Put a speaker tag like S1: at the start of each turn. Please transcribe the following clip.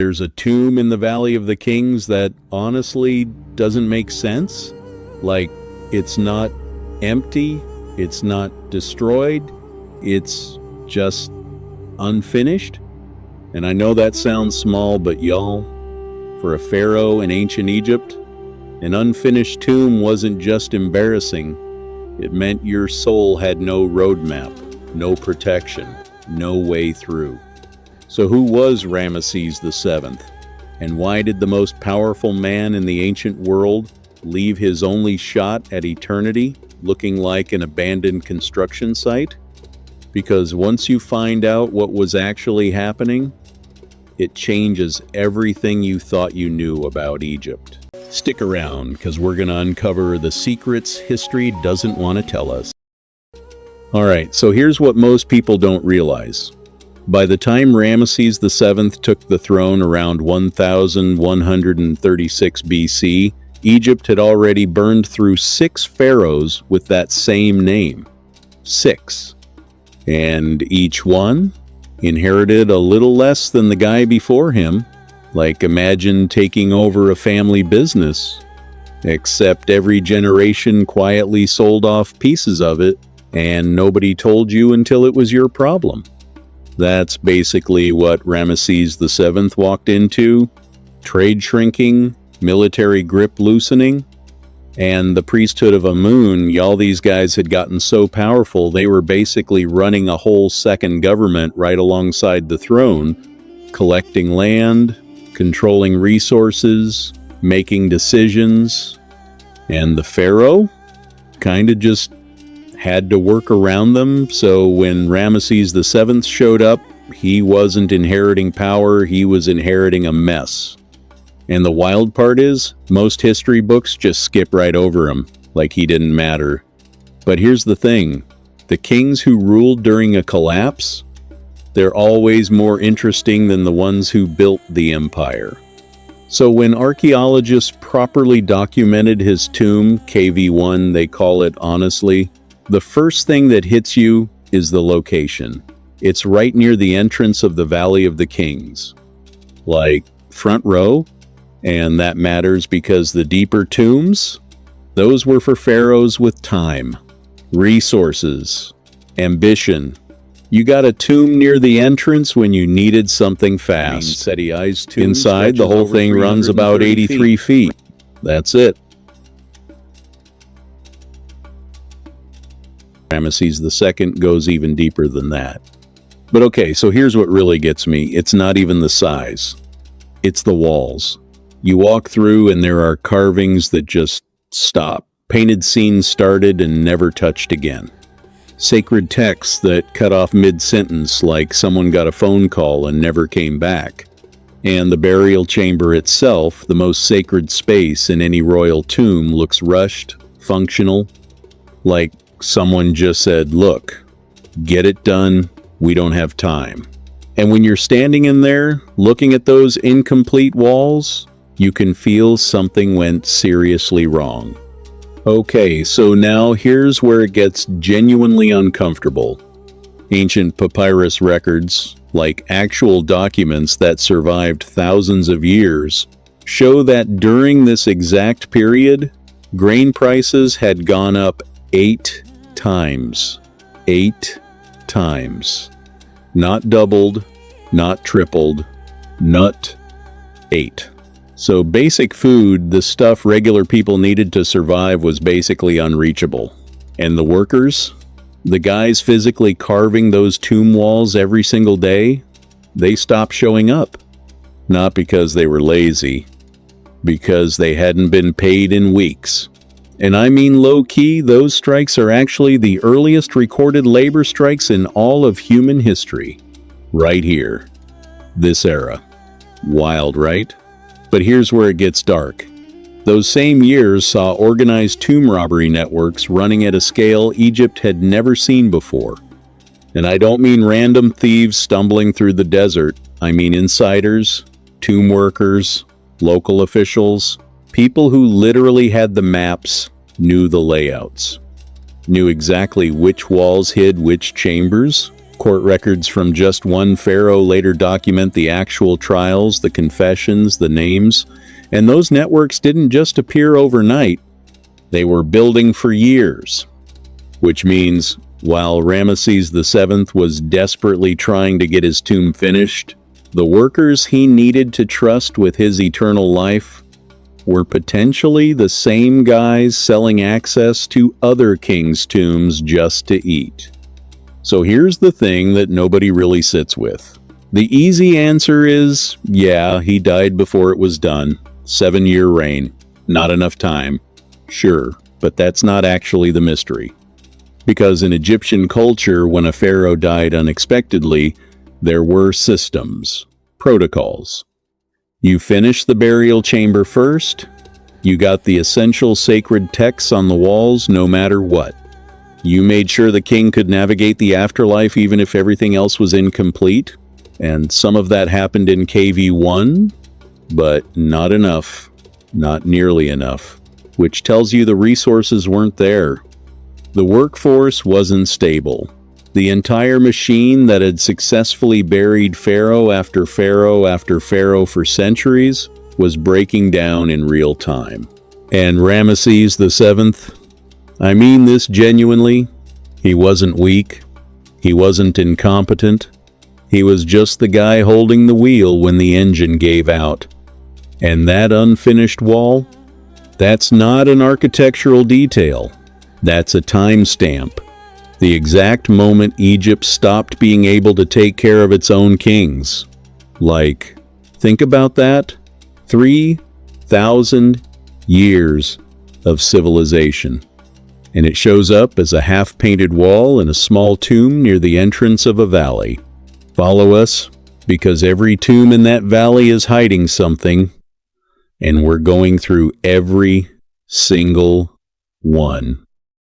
S1: There's a tomb in the Valley of the Kings that honestly doesn't make sense. Like, it's not empty, it's not destroyed, it's just unfinished. And I know that sounds small, but y'all, for a pharaoh in ancient Egypt, an unfinished tomb wasn't just embarrassing. It meant your soul had no roadmap, no protection, no way through. So who was Ramesses VII? And why did the most powerful man in the ancient world leave his only shot at eternity looking like an abandoned construction site? Because once you find out what was actually happening, it changes everything you thought you knew about Egypt. Stick around, because we're going to uncover the secrets history doesn't want to tell us. Alright, so here's what most people don't realize. By the time Ramesses VII took the throne around 1136 BC, Egypt had already burned through 6 pharaohs with that same name. 6. And each one inherited a little less than the guy before him. Like, imagine taking over a family business, except every generation quietly sold off pieces of it, and nobody told you until it was your problem. That's basically what Ramesses VII walked into: trade shrinking, military grip loosening, and the priesthood of Amun. Y'all, these guys had gotten so powerful they were basically running a whole second government right alongside the throne, collecting land, controlling resources, making decisions. And the pharaoh kinda just had to work around them. So when Ramesses VII showed up, he wasn't inheriting power, he was inheriting a mess. And the wild part is, most history books just skip right over him, like he didn't matter. But here's the thing, the kings who ruled during a collapse, they're always more interesting than the ones who built the empire. So when archaeologists properly documented his tomb, KV1 they call it honestly, the first thing that hits you is the location. It's right near the entrance of the Valley of the Kings. Like, front row? And that matters because the deeper tombs, those were for pharaohs with time, resources, ambition. You got a tomb near the entrance when you needed something fast. Inside, the whole thing runs about 83 feet. That's it. Ramesses II goes even deeper than that. But okay, so here's what really gets me. It's not even the size. It's the walls. You walk through and there are carvings that just stop. Painted scenes started and never touched again. Sacred texts that cut off mid-sentence like someone got a phone call and never came back. And the burial chamber itself, the most sacred space in any royal tomb, looks rushed, functional, like someone just said, look, get it done, we don't have time. And when you're standing in there, looking at those incomplete walls, you can feel something went seriously wrong. Okay, so now here's where it gets genuinely uncomfortable. Ancient papyrus records, like actual documents that survived thousands of years, show that during this exact period, grain prices had gone up 8 times. 8 times. Not doubled, not tripled, not 8. So basic food, the stuff regular people needed to survive, was basically unreachable. And the workers, the guys physically carving those tomb walls every single day, they stopped showing up. Not because they were lazy, because they hadn't been paid in weeks. And I mean low-key, those strikes are actually the earliest recorded labor strikes in all of human history. Right here. This era. Wild, right? But here's where it gets dark. Those same years saw organized tomb robbery networks running at a scale Egypt had never seen before. And I don't mean random thieves stumbling through the desert. I mean insiders, tomb workers, local officials, people who literally had the maps, knew the layouts, knew exactly which walls hid which chambers, Court records from just one pharaoh later document the actual trials, the confessions, the names, and those networks didn't just appear overnight. They were building for years. Which means, while Ramesses VII was desperately trying to get his tomb finished, the workers he needed to trust with his eternal life were potentially the same guys selling access to other kings' tombs just to eat. So here's the thing that nobody really sits with. The easy answer is, yeah, he died before it was done. 7-year reign. Not enough time. Sure, but that's not actually the mystery. Because in Egyptian culture, when a pharaoh died unexpectedly, there were systems, protocols. You finished the burial chamber first, you got the essential sacred texts on the walls no matter what. You made sure the king could navigate the afterlife even if everything else was incomplete, and some of that happened in KV1, but not enough, not nearly enough, which tells you the resources weren't there. The workforce wasn't stable. The entire machine that had successfully buried pharaoh after pharaoh after pharaoh for centuries was breaking down in real time. And Ramesses VII, I mean this genuinely, he wasn't weak, he wasn't incompetent, he was just the guy holding the wheel when the engine gave out. And that unfinished wall, that's not an architectural detail, that's a timestamp. The exact moment Egypt stopped being able to take care of its own kings. Like, think about that. 3,000 years of civilization. And it shows up as a half-painted wall in a small tomb near the entrance of a valley. Follow us, because every tomb in that valley is hiding something, and we're going through every single one.